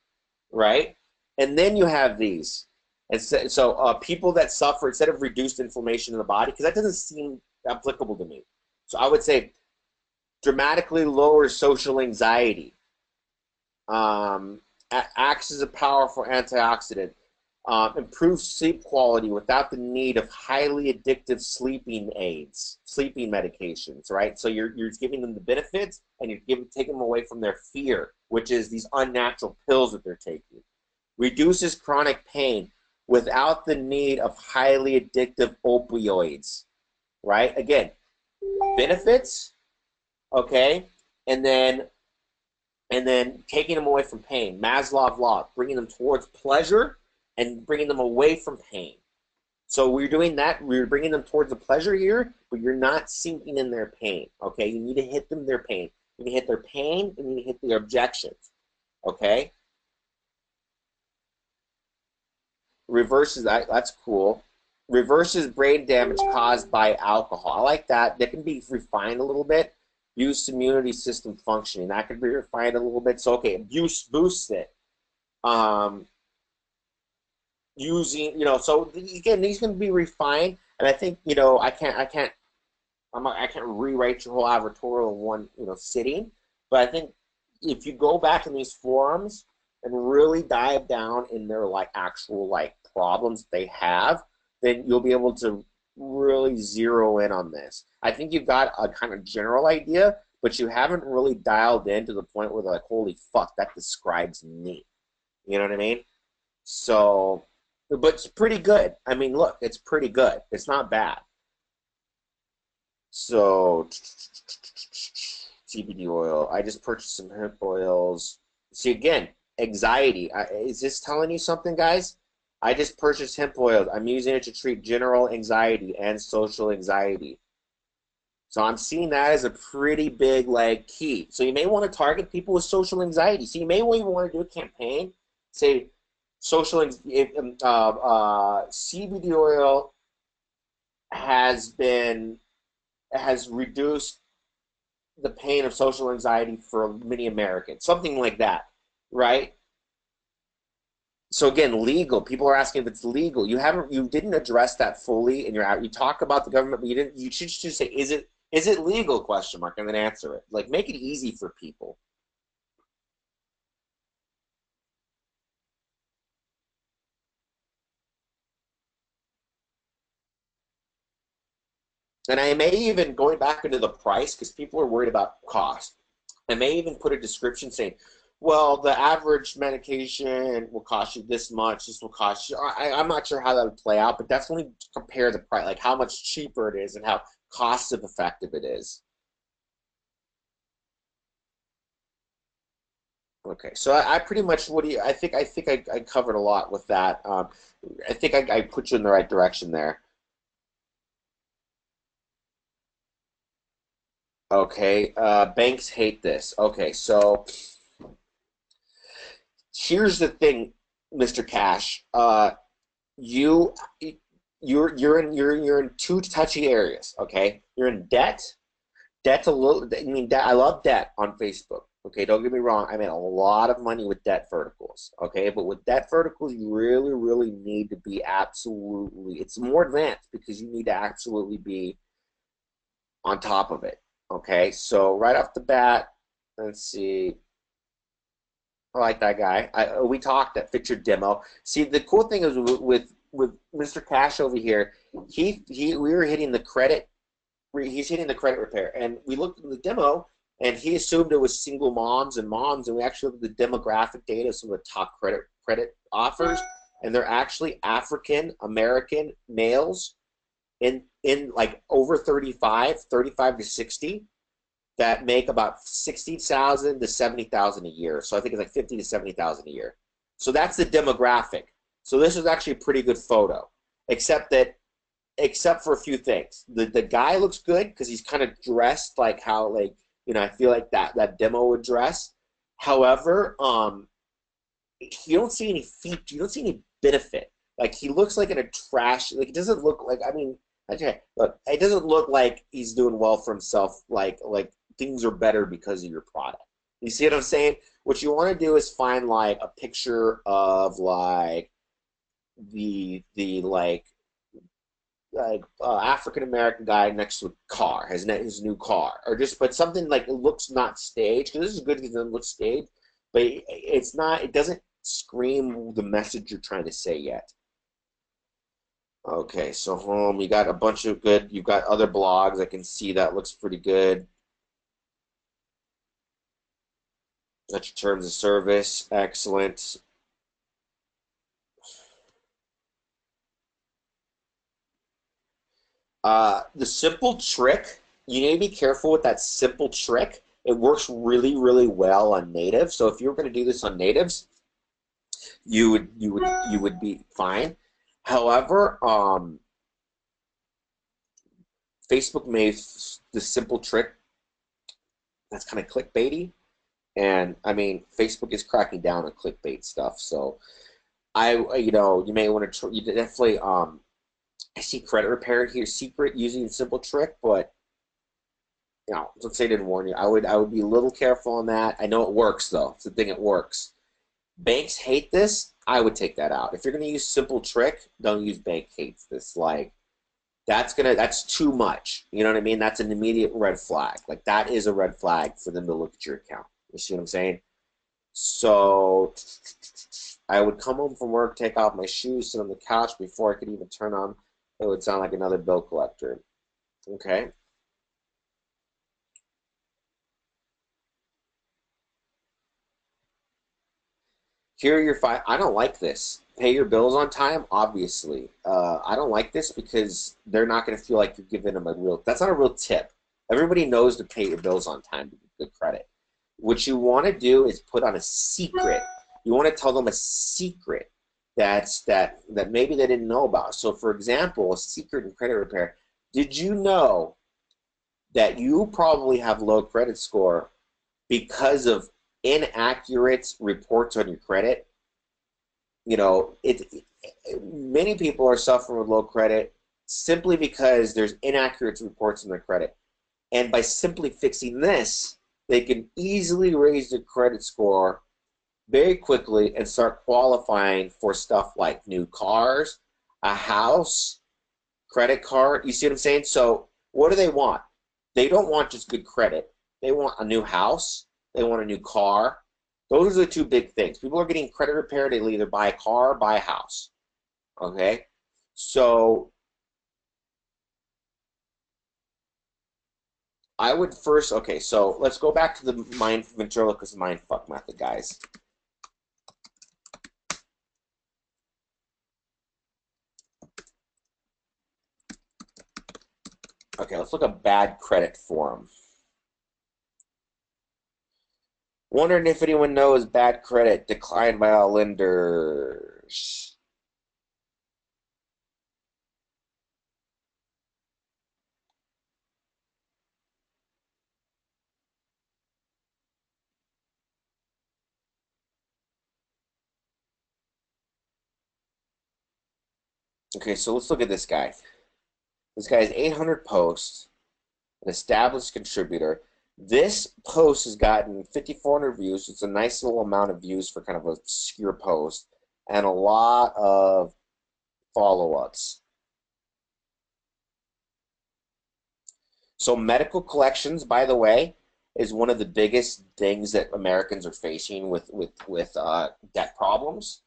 right? And then you have these. And so people that suffer, instead of reduced inflammation in the body, because that doesn't seem applicable to me. So I would say dramatically lowers social anxiety, acts as a powerful antioxidant, improves sleep quality without the need of highly addictive sleeping aids, sleeping medications, right? So you're giving them the benefits and you're taking them away from their fear, which is these unnatural pills that they're taking. Reduces chronic pain without the need of highly addictive opioids, right? Again, benefits, okay, and then taking them away from pain. Maslow's law, bringing them towards pleasure and bringing them away from pain. So we're doing that. We're bringing them towards the pleasure here, but you're not sinking in their pain, okay? You need to hit them their pain. You need to hit their pain, and you need to hit their objections, okay? Reverses that. That's cool. reverses brain damage caused by alcohol. I like that. That can be refined a little bit. Boosts immunity system functioning. That could be refined a little bit. So okay, boosts it. Using, you know, so again, these can be refined, and I think, you know, I can't rewrite your whole advertorial in one, you know, sitting, but I think if you go back in these forums and really dive down in their like actual like problems they have, then you'll be able to really zero in on this. I think you've got a kind of general idea, but you haven't really dialed in to the point where they're like, holy fuck, that describes me. You know what I mean? So, but it's pretty good. I mean, look, it's pretty good. It's not bad. So, CBD oil. I just purchased some hemp oils. See, again, anxiety. Is this telling you something, guys? I just purchased hemp oils. I'm using it to treat general anxiety and social anxiety. So I'm seeing that as a pretty big like key. So you may want to target people with social anxiety. So you may even want to do a campaign. Say, CBD oil has reduced the pain of social anxiety for many Americans, something like that, right? So again, legal. People are asking if it's legal. You didn't address that fully in your out. You talk about the government, but you didn't. You should just say, is it legal? Question mark, and then answer it. Like, make it easy for people. And I may even, going back into the price, because people are worried about cost, I may even put a description saying, well, the average medication will cost you this much, this will cost you, I'm not sure how that would play out, but definitely compare the price, like how much cheaper it is and how cost effective it is. Okay, so I pretty much, I covered a lot with that. I think I put you in the right direction there. Okay, banks hate this. Okay, so here's the thing, Mr. Cash. You you're in two touchy areas. Okay, you're in debt. Debt's a little. I mean, debt, I love debt on Facebook. Okay, don't get me wrong. I made a lot of money with debt verticals. Okay, but with debt verticals, you really, really need to be absolutely. It's more advanced because you need to absolutely be on top of it. Okay, so right off the bat, let's see. I like that guy. We talked at Fix Your Demo. See, the cool thing is with Mr. Cash over here, we were hitting the credit. He's hitting the credit repair, and we looked at the demo, and he assumed it was single moms, and we actually looked at the demographic data of some of the top credit offers, and they're actually African American males in like over 35 to 60 that make about 60,000 to 70,000 a year. So I think it's like 50 to 70,000 a year. So that's the demographic. So this is actually a pretty good photo, except for a few things. The guy looks good because he's kind of dressed like how, like, you know, I feel like that demo would dress. However, you don't see any feet. You don't see any benefit. Like, he looks like in a trash. Like, it doesn't look like. I mean, okay, look, it doesn't look like he's doing well for himself. Like things are better because of your product. You see what I'm saying? What you want to do is find like a picture of like the African American guy next to a car, his new car, or just but something like it looks not staged. Because this is good because it doesn't look staged, but it's not. It doesn't scream the message you're trying to say yet. Okay, so home, you got a bunch of good. You've got other blogs. I can see that looks pretty good. That's your terms of service. Excellent. The simple trick, you need to be careful with that simple trick. It works really, really well on native. So if you were going to do this on natives, you would be fine. However, Facebook made the simple trick that's kind of clickbaity, and I mean Facebook is cracking down on clickbait stuff. So you may want to you definitely I see credit repair here, secret using a simple trick, but let's say I didn't warn you. I would be a little careful on that. I know it works though. It's the thing, it works. Banks hate this. I would take that out. If you're gonna use simple trick, don't use bank hates this. Like that's too much. You know what I mean? That's an immediate red flag. Like that is a red flag for them to look at your account. You see what I'm saying? So I would come home from work, take off my shoes, sit on the couch before I could even turn on. It would sound like another bill collector. Okay. Here are your five. I don't like this. Pay your bills on time, obviously. I don't like this because they're not going to feel like you're giving them a real. That's not a real tip. Everybody knows to pay your bills on time to get good credit. What you want to do is put on a secret. You want to tell them a secret that maybe they didn't know about. So, for example, a secret in credit repair. Did you know that you probably have low credit score because of inaccurate reports on your credit? Many people are suffering with low credit simply because there's inaccurate reports on their credit. And by simply fixing this, they can easily raise their credit score very quickly and start qualifying for stuff like new cars, a house, credit card. You see what I'm saying? So what do they want? They don't want just good credit. They want a new house. They want a new car. Those are the two big things. People are getting credit repair. They'll either buy a car or buy a house. Okay? So I would first, okay, so let's go back to the ventriloquist mind fuck method, guys. Okay, let's look at bad credit for them. Wondering if anyone knows bad credit declined by all lenders. Okay, so let's look at this guy. This guy has 800 posts, an established contributor. This post has gotten 5,400 views. It's a nice little amount of views for kind of a obscure post, and a lot of follow-ups. So medical collections, by the way, is one of the biggest things that Americans are facing with debt problems.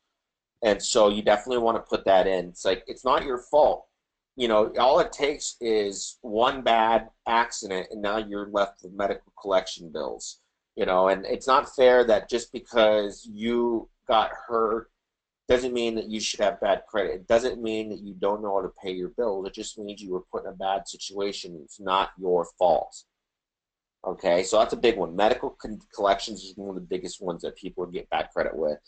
And so you definitely want to put that in. It's like, it's not your fault. All it takes is one bad accident, and now you're left with medical collection bills. And it's not fair that just because you got hurt doesn't mean that you should have bad credit. It doesn't mean that you don't know how to pay your bills. It just means you were put in a bad situation. It's not your fault. Okay, so that's a big one. Medical collections is one of the biggest ones that people get bad credit with.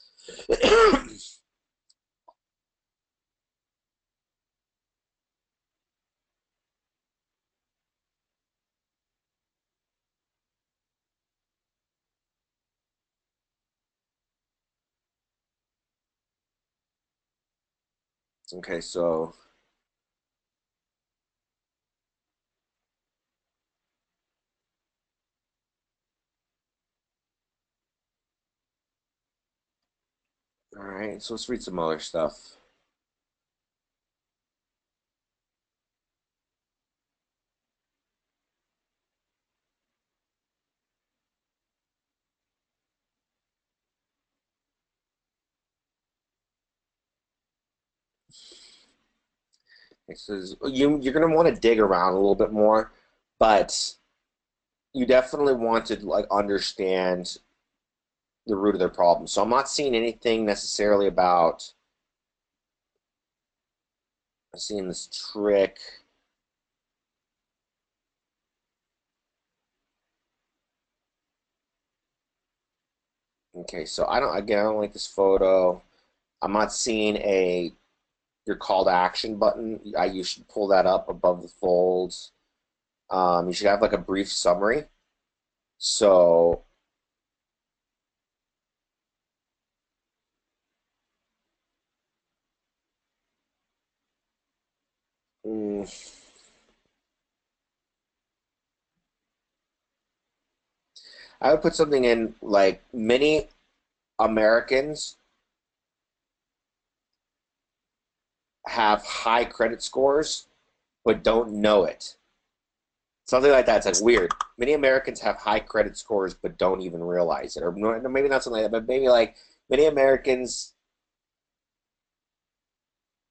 Okay, so all right, so let's read some other stuff. It says you're gonna want to dig around a little bit more, but you definitely want to like understand the root of their problem. So I'm not seeing anything necessarily about. I'm seeing this trick. Okay, so I don't like this photo. I'm not seeing your call to action button. You should pull that up above the folds. You should have like a brief summary. So I would put something in like many Americans have high credit scores but don't know it. Something like that. It's like weird. Many Americans have high credit scores but don't even realize it. Or maybe not something like that, but maybe like many Americans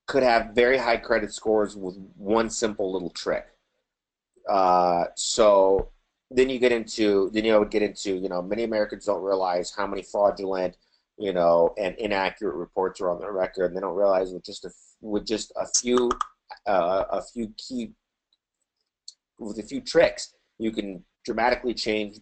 could have very high credit scores with one simple little trick. So then I would get into, many Americans don't realize how many fraudulent, and inaccurate reports are on their record, and they don't realize with just a few key, with a few tricks, you can dramatically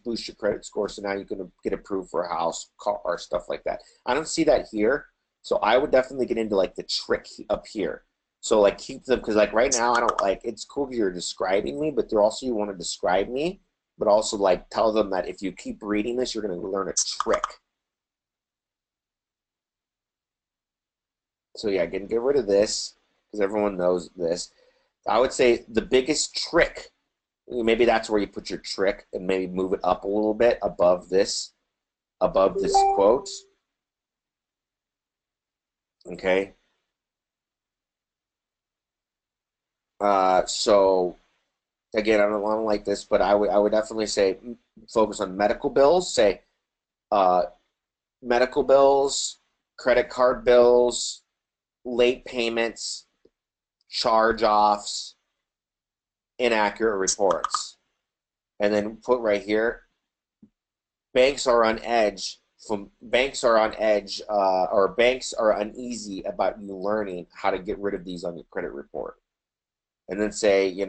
boost your credit score. So now you can get approved for a house, car, stuff like that. I don't see that here, so I would definitely get into like the trick up here. So like keep them, because like right now I don't like, it's cool because you're describing me, but they're also, you want to describe me, but also like tell them that if you keep reading this, you're going to learn a trick. So yeah, get rid of this because everyone knows this. I would say the biggest trick, maybe that's where you put your trick and maybe move it up a little bit above this quote. Okay. So again, I don't like this, but I would definitely say focus on medical bills. Say uh, medical bills, credit card bills, late payments, charge offs, inaccurate reports, and then put right here, banks are on edge. Or banks are uneasy about you learning how to get rid of these on your credit report. And then say, you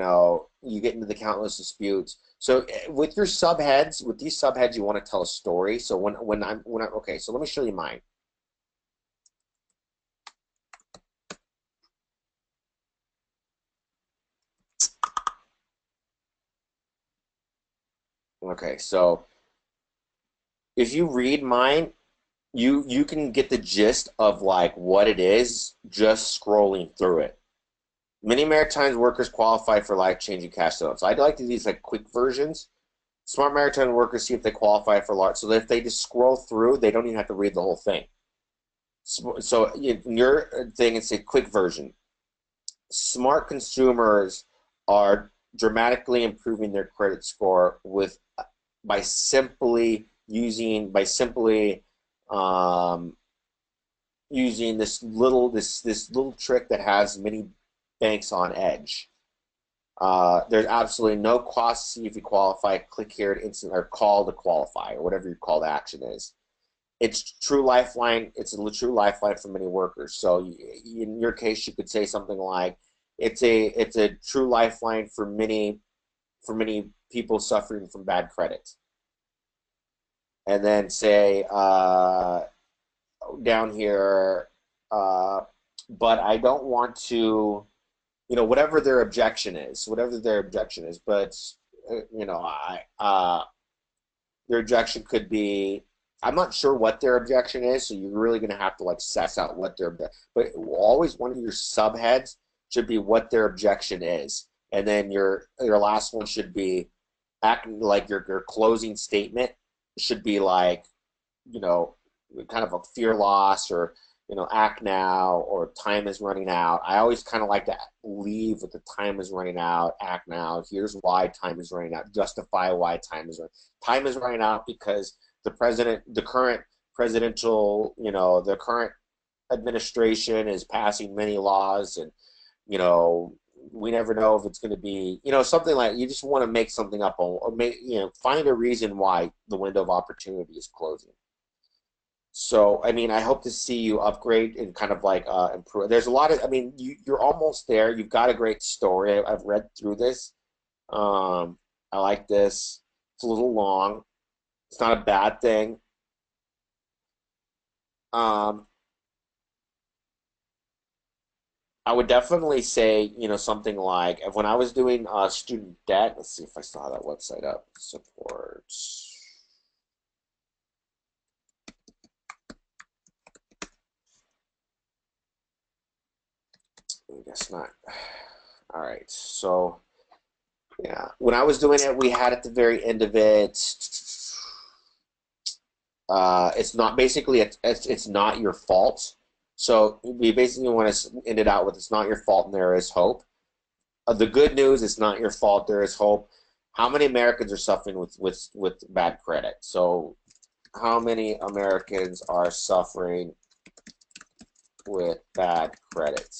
get into the countless disputes. So with your subheads, with these subheads, you want to tell a story. So okay, so let me show you mine. Okay, so if you read mine, you can get the gist of like what it is just scrolling through it. Many maritime workers qualify for life-changing cash settlements. So I'd like to do these like quick versions. Smart maritime workers see if they qualify for large. So that if they just scroll through, they don't even have to read the whole thing. So in your thing, it's a quick version. Smart consumers are dramatically improving their credit score by simply um, using this little trick that has many banks on edge. There's absolutely no cost to see if you qualify. Click here to instant or call to qualify or whatever your call to action is. It's true lifeline. It's a true lifeline for many workers. So in your case, you could say something like, "It's a true lifeline for many people suffering from bad credit." And then say down here, but I don't want to, whatever their objection is, but their objection could be, I'm not sure what their objection is, so you're really going to have to like suss out what their, but always one of your subheads should be what their objection is, and then your last one should be acting like your closing statement should be like, you know, kind of a fear loss or, act now or time is running out. I always kind of like to leave with the time is running out, act now. Here's why time is running out. Justify why time is running. Time is running out because the current presidential, the current administration is passing many laws, and you know, we never know if it's going to be, something like, you just want to make something up or make, find a reason why the window of opportunity is closing. So, I mean, I hope to see you upgrade and kind of like improve. There's a lot of, I mean, you're almost there. You've got a great story. I've read through this. I like this. It's a little long. It's not a bad thing. Um, I would definitely say, something like when I was doing student debt. Let's see if I still have that website up. Support. I guess not. All right, so yeah, when I was doing it, we had at the very end of it. It's not basically it's not your fault. So we basically want to end it out with it's not your fault and there is hope. The good news, it's not your fault. There is hope. How many Americans are suffering with bad credit? So how many Americans are suffering with bad credit?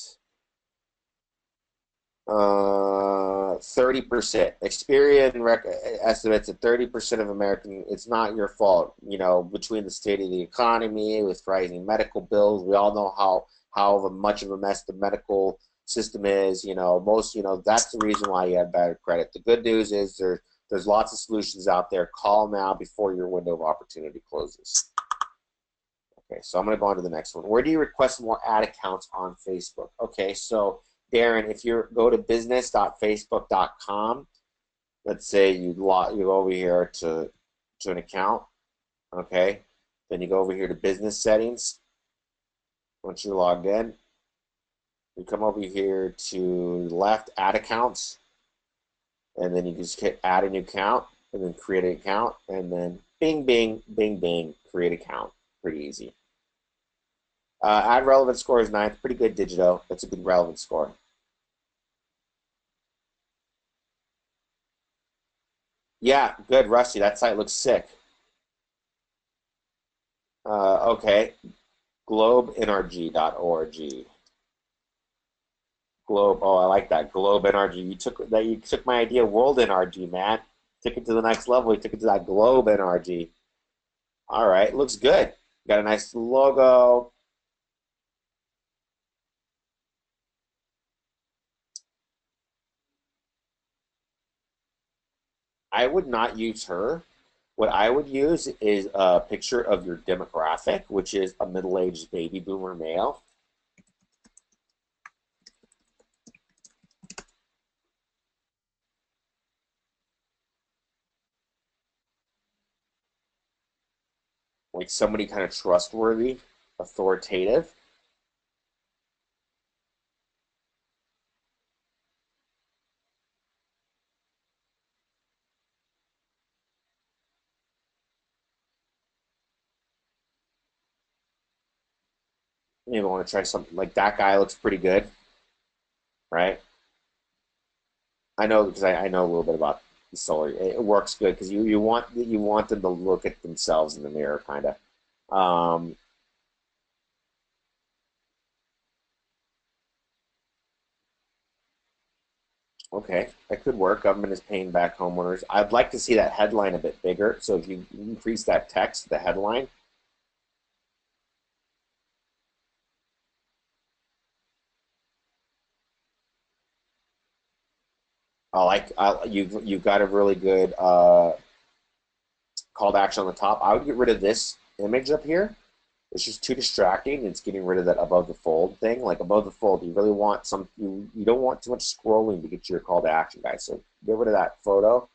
30%. Experian estimates that 30% of Americans, it's not your fault. You know, between the state of the economy, with rising medical bills, we all know how much of a mess the medical system is. You know, that's the reason why you have bad credit. The good news is there's lots of solutions out there. Call now before your window of opportunity closes. Okay, so I'm going to go on to the next one. Where do you request more ad accounts on Facebook? Okay, so Darren, if you go to business.facebook.com, let's say you go over here to an account, okay? Then you go over here to business settings. Once you're logged in, you come over here to the left, add accounts, and then you just hit add a new account, and then create an account, and then bing, bing, bing, bing, create account. Pretty easy. Ad relevant score is 9. Pretty good, Digito. That's a good relevant score. Yeah, good, Rusty. That site looks sick. Okay, globenrg.org. Globe. Oh, I like that. Globe NRG. You took my idea. World NRG, man. Took it to the next level. You took it to that Globe NRG. All right, looks good. Got a nice logo. I would not use her. What I would use is a picture of your demographic, which is a middle-aged baby boomer male. Like somebody kind of trustworthy, authoritative. Maybe want to try something like that guy looks pretty good, right? I know because I know a little bit about the solar. It works good because you want them to look at themselves in the mirror, kind of. Um, okay, that could work. Government is paying back homeowners. I'd like to see that headline a bit bigger. So if you increase that text, the headline. You've got a really good call to action on the top. I would get rid of this image up here. It's just too distracting. It's getting rid of that above the fold thing. Like above the fold, you really want you don't want too much scrolling to get to your call to action, guys. So get rid of that photo.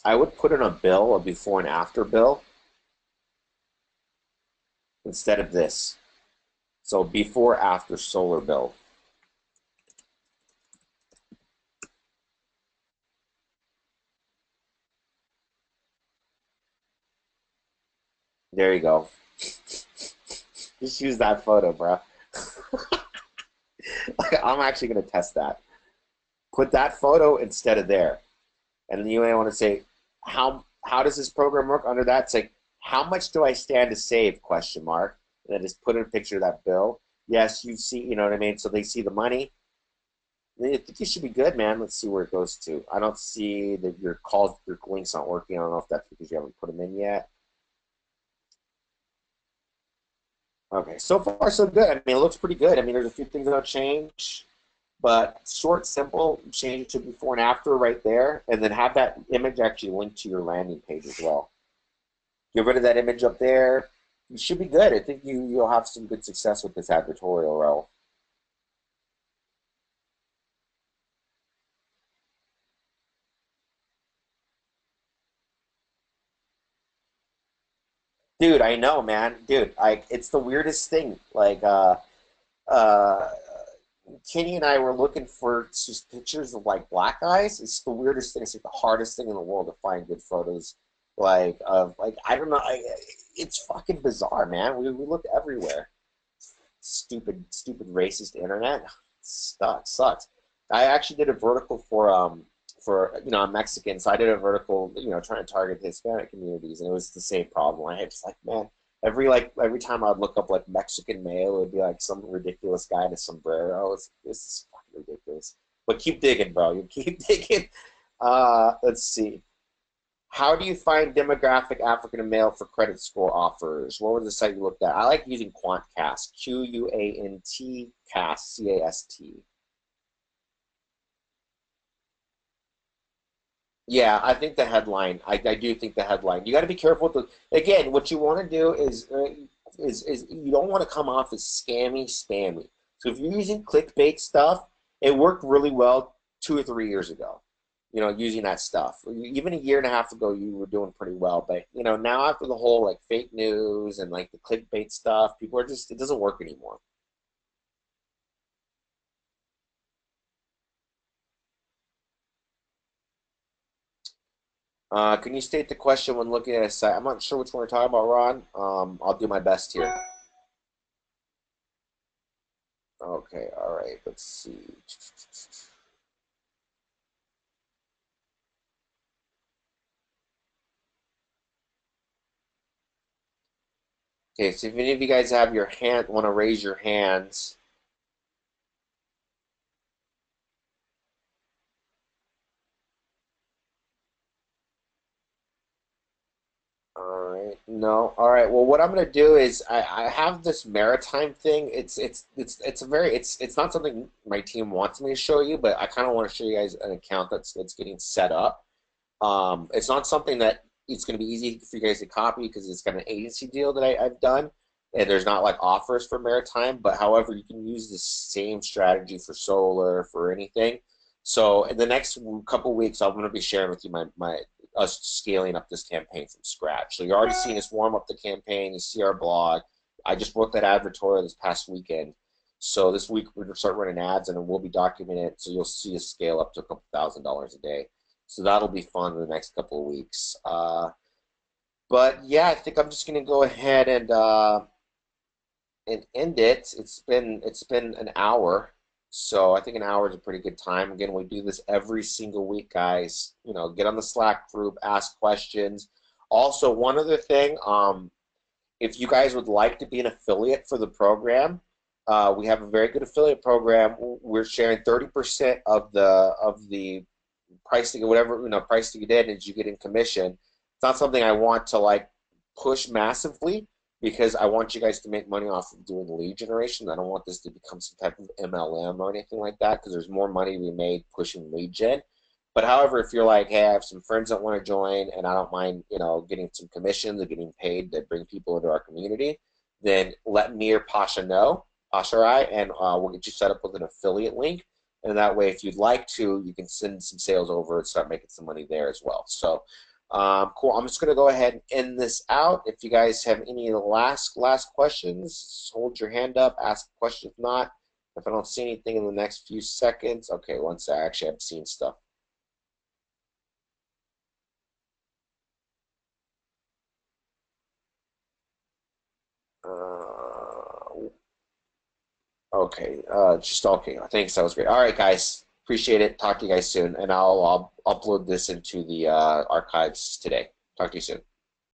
I would put in a bill, a before and after bill, instead of this. So before after solar bill. There you go. Just use that photo, bro. I'm actually going to test that. Put that photo instead of there. And then you may want to say, how does this program work under that? It's like, how much do I stand to save, question mark. And then just put in a picture of that bill. Yes, you see, you know what I mean? So they see the money. I think you should be good, man. Let's see where it goes to. I don't see that your links aren't working. I don't know if that's because you haven't put them in yet. Okay, so far so good. I mean, it looks pretty good. I mean, there's a few things that'll change, but short, simple, change it to before and after right there, and then have that image actually linked to your landing page as well. Get rid of that image up there. You should be good. I think you'll have some good success with this advertorial role. Dude, I know, man. Dude, it's the weirdest thing. Like, uh, Kenny and I were looking for just pictures of like black guys. It's the weirdest thing. It's like the hardest thing in the world to find good photos. Like of like I don't know. It's fucking bizarre, man. We look everywhere. Stupid racist internet. Sucks. I actually did a vertical for I'm Mexican, so I did a vertical trying to target the Hispanic communities, and it was the same problem. I was like, man, every time I'd look up like Mexican male, it would be like some ridiculous guy in a sombrero. This is fucking ridiculous. But keep digging, bro. You keep digging. Let's see. How do you find demographic African male for credit score offers? What was the site you looked at? I like using QuantCast, QUANT Cast, CAST. Yeah, I think the headline. I do think the headline. You got to be careful with the. Again, what you want to do is you don't want to come off as spammy. So if you're using clickbait stuff, it worked really well 2 or 3 years ago. Using that stuff. Even a year and a half ago, you were doing pretty well. But now after the whole like fake news and like the clickbait stuff, people are just it doesn't work anymore. Can you state the question when looking at a site? I'm not sure which one we're talking about, Ron. I'll do my best here. Okay, all right. Let's see. Okay, so if any of you guys have your hand, want to raise your hands. All right. No. All right. Well, what I'm gonna do is I have this maritime thing. It's a very it's not something my team wants me to show you, but I kind of want to show you guys an account that's getting set up. It's not something that it's going to be easy for you guys to copy because it's got an agency deal that I've done, and there's not like offers for maritime. But however, you can use the same strategy for solar for anything. So in the next couple weeks, I'm going to be sharing with you my us scaling up this campaign from scratch. So you're already seeing us warm up the campaign. You see our blog. I just wrote that advertorial this past weekend. So this week we're going to start running ads, and it will be documented. So you'll see us scale up to a couple $1,000s a day. So that'll be fun in the next couple of weeks. But yeah, I think I'm just gonna go ahead and end it. It's been an hour, so I think an hour is a pretty good time. Again, we do this every single week, guys. Get on the Slack group, ask questions. Also, one other thing, if you guys would like to be an affiliate for the program, we have a very good affiliate program. We're sharing 30% of the price to get whatever price to get in as you get in commission. It's not something I want to like push massively because I want you guys to make money off of doing lead generation. I don't want this to become some type of MLM or anything like that because there's more money to be made pushing lead gen. But however, if you're like, hey, I have some friends that want to join and I don't mind, getting some commissions or getting paid to bring people into our community, then let me or Pasha know, Pasha or I, and we'll get you set up with an affiliate link. And that way, if you'd like to, you can send some sales over and start making some money there as well. So, cool. I'm just going to go ahead and end this out. If you guys have any last questions, hold your hand up, ask a question. If not, if I don't see anything in the next few seconds, okay, once I actually have seen stuff. Uh, okay, just okay. Thanks. That was great. All right, guys. Appreciate it. Talk to you guys soon, and I'll upload this into the archives today. Talk to you soon.